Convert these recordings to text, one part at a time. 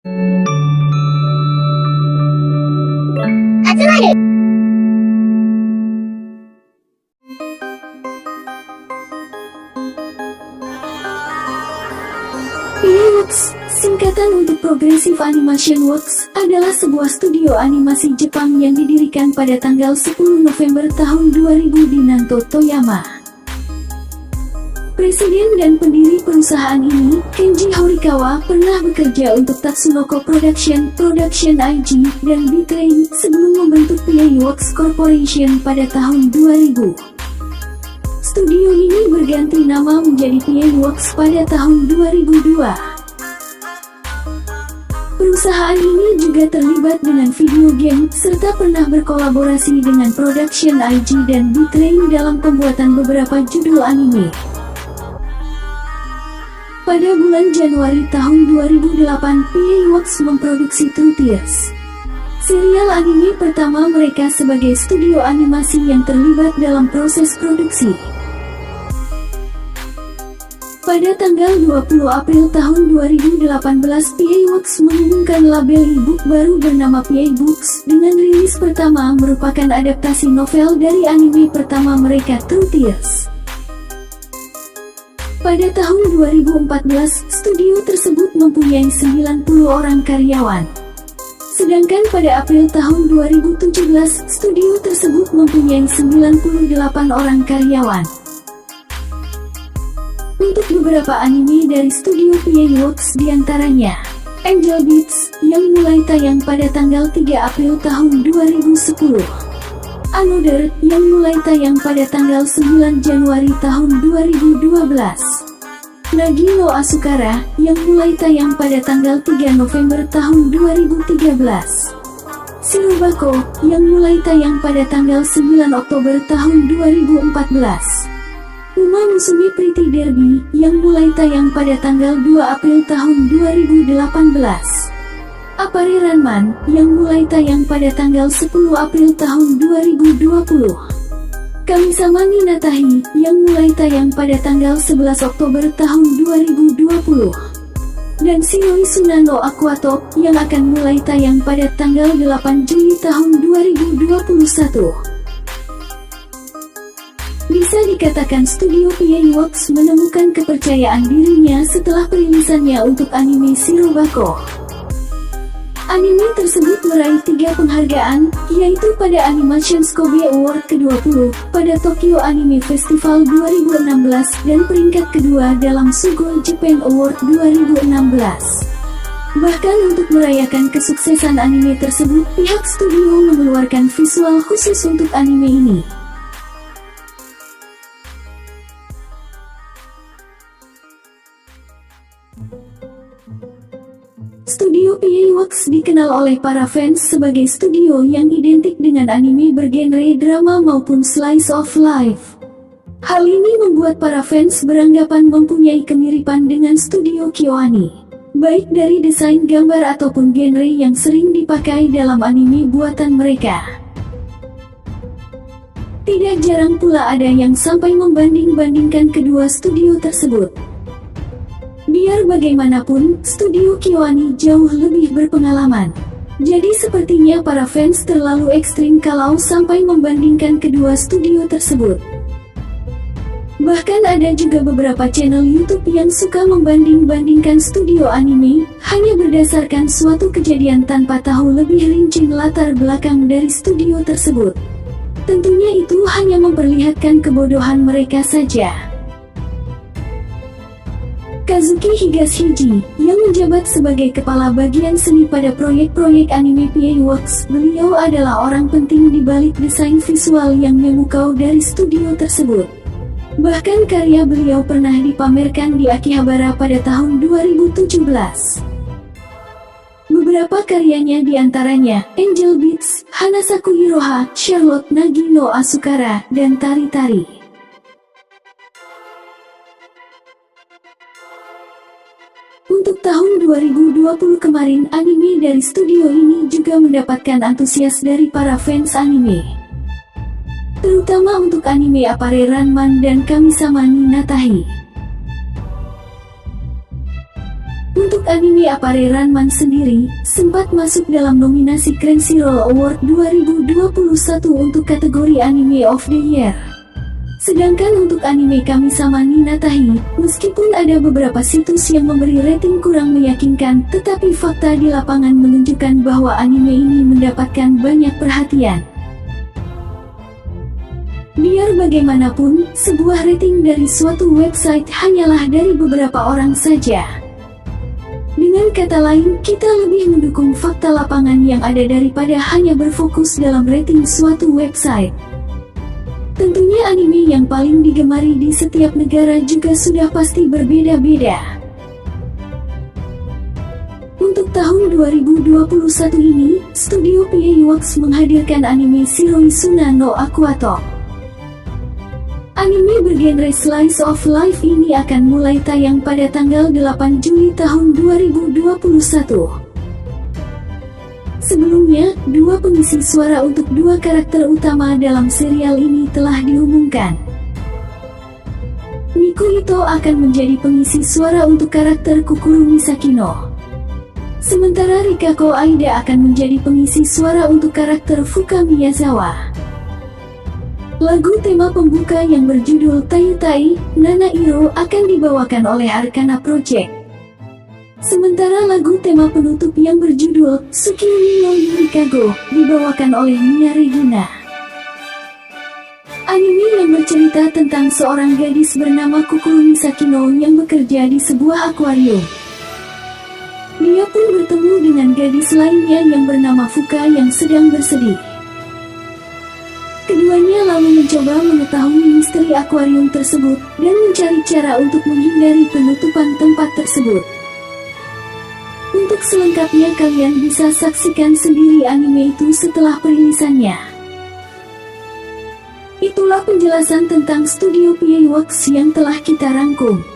PA-Works, singkatan untuk Progressive Animation Works, adalah sebuah studio animasi Jepang yang didirikan pada tanggal 10 November tahun 2000 di Nanto, Toyama. Presiden dan pendiri perusahaan ini, Kenji Horikawa, pernah bekerja untuk Tatsunoko Production, Production IG, dan B-Train sebelum membentuk PA-Works Corporation pada tahun 2000. Studio ini berganti nama menjadi PA-Works pada tahun 2002. Perusahaan ini juga terlibat dengan video game, serta pernah berkolaborasi dengan Production IG dan B-Train dalam pembuatan beberapa judul anime. Pada bulan Januari tahun 2008, PA-Works memproduksi True Tears, serial anime pertama mereka sebagai studio animasi yang terlibat dalam proses produksi. Pada tanggal 20 April tahun 2018, PA-Works mengumumkan label e-book baru bernama PA Books, dengan rilis pertama merupakan adaptasi novel dari anime pertama mereka True Tears. Pada tahun 2014, studio tersebut mempunyai 90 orang karyawan. Sedangkan pada April tahun 2017, studio tersebut mempunyai 98 orang karyawan. Untuk beberapa anime dari studio PA-Works diantaranya Angel Beats, yang mulai tayang pada tanggal 3 April tahun 2010. Another, yang mulai tayang pada tanggal 9 Januari tahun 2012. Nagi no Asukara, yang mulai tayang pada tanggal 3 November tahun 2013. Shirobako, yang mulai tayang pada tanggal 9 Oktober tahun 2014. Uma Musume Pretty Derby, yang mulai tayang pada tanggal 2 April tahun 2018. Apare Ranman, yang mulai tayang pada tanggal 10 April tahun 2020. Kamisama ni Natahi, yang mulai tayang pada tanggal 11 Oktober tahun 2020. Dan Shiroi Sunano Aquatop, yang akan mulai tayang pada tanggal 8 Juli tahun 2021. Bisa dikatakan studio PA-Works menemukan kepercayaan dirinya setelah perilisannya untuk anime Shirobako. Anime tersebut meraih 3 penghargaan, yaitu pada Animation Kobe Award ke-20, pada Tokyo Anime Festival 2016, dan peringkat kedua dalam Sugoi Japan Award 2016. Bahkan untuk merayakan kesuksesan anime tersebut, pihak studio mengeluarkan visual khusus untuk anime ini. Studio PA-Works dikenal oleh para fans sebagai studio yang identik dengan anime bergenre drama maupun slice of life. Hal ini membuat para fans beranggapan mempunyai kemiripan dengan studio KyoAni, baik dari desain gambar ataupun genre yang sering dipakai dalam anime buatan mereka. Tidak jarang pula ada yang sampai membanding-bandingkan kedua studio tersebut. Biar bagaimanapun, studio KyoAni jauh lebih berpengalaman. Jadi sepertinya para fans terlalu ekstrim kalau sampai membandingkan kedua studio tersebut. Bahkan ada juga beberapa channel YouTube yang suka membanding-bandingkan studio anime, hanya berdasarkan suatu kejadian tanpa tahu lebih rinci latar belakang dari studio tersebut. Tentunya itu hanya memperlihatkan kebodohan mereka saja. Kazuki Higashiji, yang menjabat sebagai kepala bagian seni pada proyek-proyek anime PA-Works, beliau adalah orang penting di balik desain visual yang memukau dari studio tersebut. Bahkan karya beliau pernah dipamerkan di Akihabara pada tahun 2017. Beberapa karyanya diantaranya Angel Beats, Hanasaku Hiroha, Charlotte Nagi no Asukara, dan Tari Tari. Untuk tahun 2020 kemarin, anime dari studio ini juga mendapatkan antusias dari para fans anime, terutama untuk anime Apare Ranman dan Kamisama ni Natahi. Untuk anime Apare Ranman sendiri, sempat masuk dalam nominasi Crunchyroll Award 2021 untuk kategori Anime of the Year. Sedangkan untuk anime Kami-sama ni Natahi, meskipun ada beberapa situs yang memberi rating kurang meyakinkan, tetapi fakta di lapangan menunjukkan bahwa anime ini mendapatkan banyak perhatian. Biar bagaimanapun, sebuah rating dari suatu website hanyalah dari beberapa orang saja. Dengan kata lain, kita lebih mendukung fakta lapangan yang ada daripada hanya berfokus dalam rating suatu website. Tentunya anime yang paling digemari di setiap negara juga sudah pasti berbeda-beda. Untuk tahun 2021 ini, Studio P.A. Works menghadirkan anime Shiroi Suna no Aquato. Anime bergenre slice of life ini akan mulai tayang pada tanggal 8 Juli tahun 2021. Sebelumnya, dua pengisi suara untuk dua karakter utama dalam serial ini telah diumumkan. Miku Ito akan menjadi pengisi suara untuk karakter Kukuru Misakino. Sementara Rikako Aida akan menjadi pengisi suara untuk karakter Fuka Miyazawa. Lagu tema pembuka yang berjudul Tayutai, Nana Iro akan dibawakan oleh Arcana Project. Sementara lagu tema penutup yang berjudul Tsukimi no Yurikago dibawakan oleh Mia Regina. Anime yang bercerita tentang seorang gadis bernama Kukuru Misakino yang bekerja di sebuah akuarium. Dia pun bertemu dengan gadis lainnya yang bernama Fuka yang sedang bersedih. Keduanya lalu mencoba mengetahui misteri akuarium tersebut dan mencari cara untuk menghindari penutupan tempat tersebut. Untuk selengkapnya kalian bisa saksikan sendiri anime itu setelah perilisannya. Itulah penjelasan tentang Studio P.A. Works yang telah kita rangkum.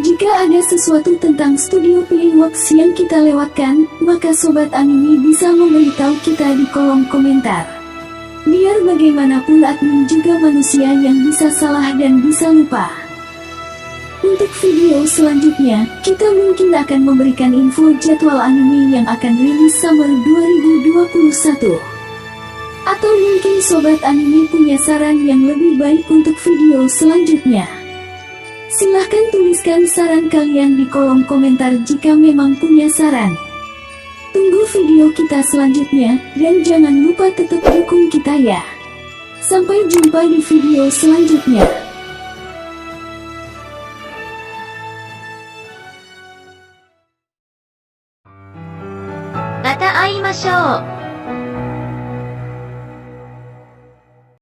Jika ada sesuatu tentang Studio P.A. Works yang kita lewatkan, maka sobat anime bisa memberitahu kita di kolom komentar. Biar bagaimanapun admin juga manusia yang bisa salah dan bisa lupa. Untuk video selanjutnya, kita mungkin akan memberikan info jadwal anime yang akan rilis summer 2021. Atau mungkin sobat anime punya saran yang lebih baik untuk video selanjutnya. Silahkan tuliskan saran kalian di kolom komentar jika memang punya saran. Tunggu video kita selanjutnya, dan jangan lupa tetap dukung kita ya. Sampai jumpa di video selanjutnya. また会いましょう。